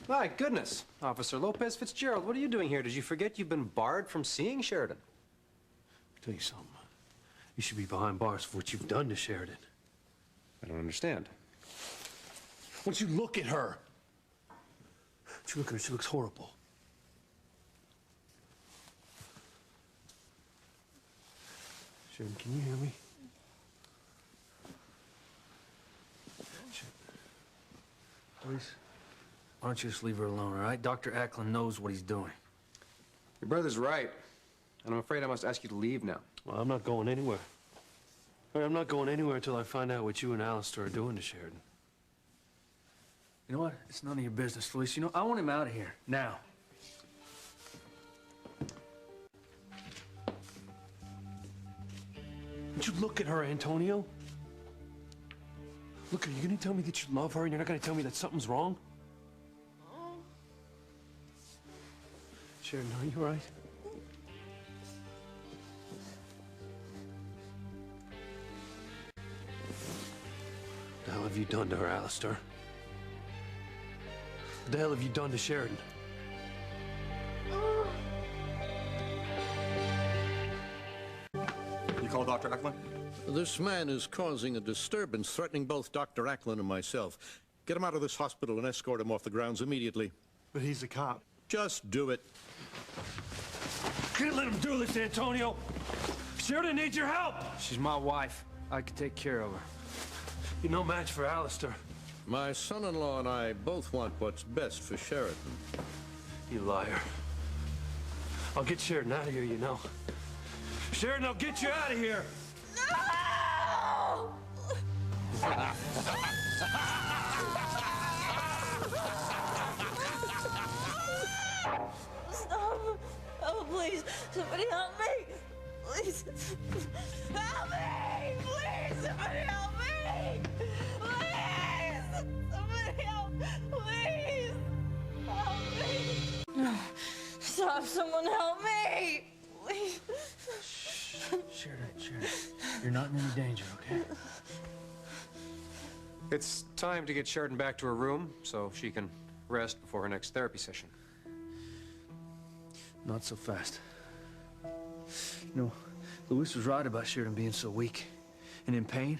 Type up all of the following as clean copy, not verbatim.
My goodness, Officer Lopez Fitzgerald, what are you doing here? Did you forget you've been barred from seeing Sheridan? I'll tell you something. You should be behind bars for what you've done to Sheridan. I don't understand. Why don't you look at her? Don't you look at her? She looks horrible. Sheridan, can you hear me? Please? Why don't you just leave her alone, all right? Dr. Ackland knows what he's doing. Your brother's right, and I'm afraid I must ask you to leave now. Well, I'm not going anywhere. I'm not going anywhere until I find out what you and Alistair are doing to Sheridan. You know what? It's none of your business, Felice. You know, I want him out of here, now. Don't you look at her, Antonio? Look, are you gonna tell me that you love her and you're not gonna tell me that something's wrong? Sheridan, are you all right? What the hell have you done to her, Alistair? What the hell have you done to Sheridan? You call Dr. Ackland? This man is causing a disturbance, threatening both Dr. Ackland and myself. Get him out of this hospital and escort him off the grounds immediately. But he's a cop. Just do it. Can't let him do this, Antonio! Sheridan needs your help! She's my wife. I can take care of her. You're no match for Alistair. My son-in-law and I both want what's best for Sheridan. You liar. I'll get Sheridan out of here, you know. Sheridan, I'll get you out of here! No! Stop! Oh, please, somebody help me! Please, help me! Please, somebody help me! Please, somebody help! Please, help me! Stop! Someone help me! Please. Sheridan, you're not in any danger, okay? It's time to get Sheridan back to her room so she can rest before her next therapy session. Not so fast. You know, Luis was right about Sheridan being so weak and in pain.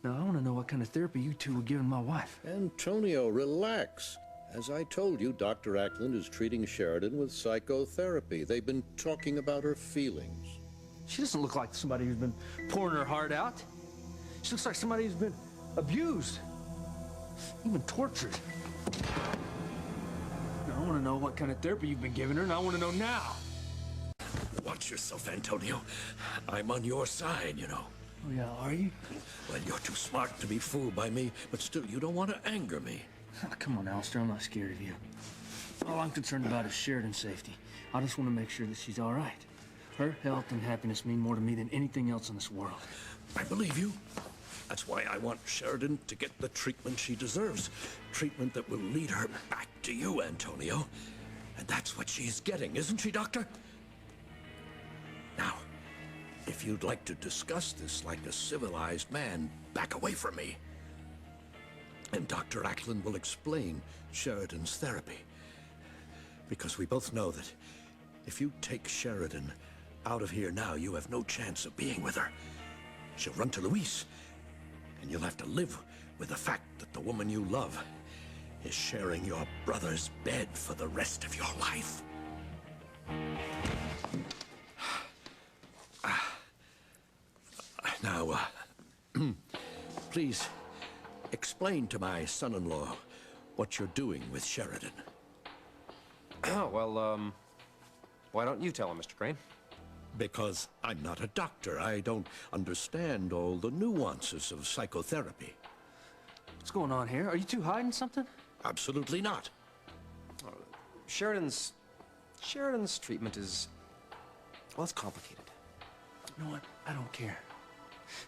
Now, I want to know what kind of therapy you two were giving my wife. Antonio, relax. As I told you, Dr. Ackland is treating Sheridan with psychotherapy. They've been talking about her feelings. She doesn't look like somebody who's been pouring her heart out. She looks like somebody who's been abused, even tortured. Now, I want to know what kind of therapy you've been giving her, and I want to know now. Watch yourself, Antonio. I'm on your side, you know. Oh, yeah, are you? Well, you're too smart to be fooled by me, but still, you don't want to anger me. Oh, come on, Alistair, I'm not scared of you. All I'm concerned about is Sheridan's safety. I just want to make sure that she's all right. Her health and happiness mean more to me than anything else in this world. I believe you. That's why I want Sheridan to get the treatment she deserves. Treatment that will lead her back to you, Antonio. And that's what she's getting, isn't she, Doctor? Now, if you'd like to discuss this like a civilized man, back away from me. And Dr. Ackland will explain Sheridan's therapy. Because we both know that if you take Sheridan out of here now, you have no chance of being with her. She'll run to Luis, and you'll have to live with the fact that the woman you love is sharing your brother's bed for the rest of your life. Now, please explain to my son-in-law what you're doing with Sheridan. Oh, well, why don't you tell him, Mr. Crane? Because I'm not a doctor. I don't understand all the nuances of psychotherapy. What's going on here? Are you two hiding something? Absolutely not. Sheridan's treatment is, well, it's complicated. You know what? I don't care.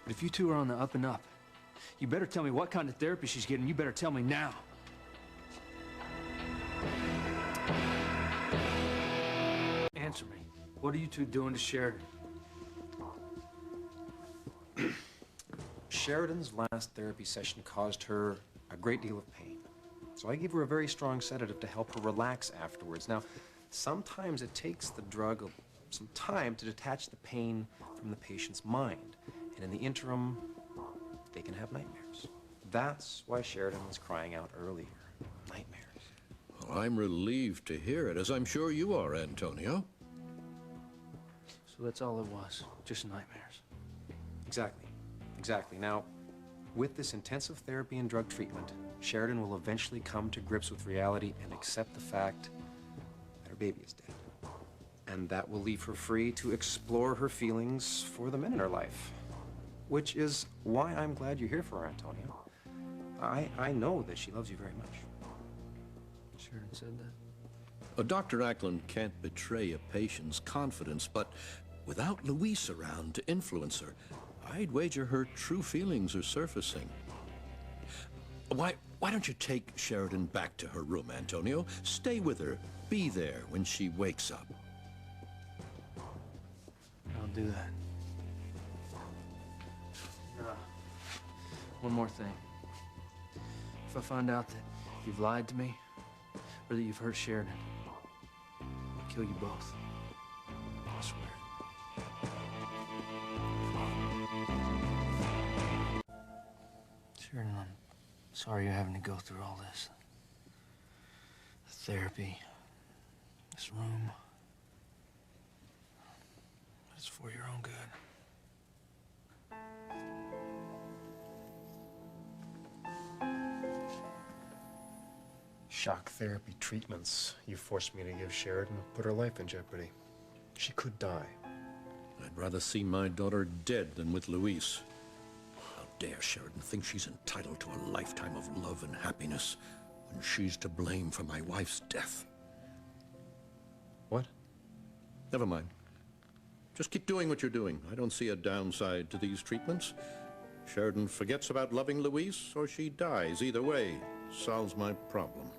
But if you two are on the up and up, you better tell me what kind of therapy she's getting. You better tell me now. Answer me. What are you two doing to Sheridan? Sheridan's last therapy session caused her a great deal of pain. So I gave her a very strong sedative to help her relax afterwards. Now, sometimes it takes the drug some time to detach the pain from the patient's mind. And in the interim, they can have nightmares. That's why Sheridan was crying out earlier. Nightmares. Well, I'm relieved to hear it, as I'm sure you are, Antonio. So that's all it was, just nightmares. Exactly. Exactly. Now, with this intensive therapy and drug treatment, Sheridan will eventually come to grips with reality and accept the fact that her baby is dead. And that will leave her free to explore her feelings for the men in her life. Which is why I'm glad you're here for her, Antonio. I know that she loves you very much. Sheridan said that? Dr. Ackland can't betray a patient's confidence, but without Louise around to influence her, I'd wager her true feelings are surfacing. Why don't you take Sheridan back to her room, Antonio? Stay with her. Be there when she wakes up. I'll do that. One more thing. If I find out that you've lied to me, or that you've hurt Sheridan, I'll kill you both. I swear. Sheridan, I'm sorry you're having to go through all this. The therapy, this room. It's for your own good. Shock therapy treatments you forced me to give Sheridan put her life in jeopardy. She could die. I'd rather see my daughter dead than with Louise. How dare Sheridan think she's entitled to a lifetime of love and happiness when she's to blame for my wife's death? What? Never mind. Just keep doing what you're doing. I don't see a downside to these treatments. Sheridan forgets about loving Louise, or she dies. Either way, solves my problem.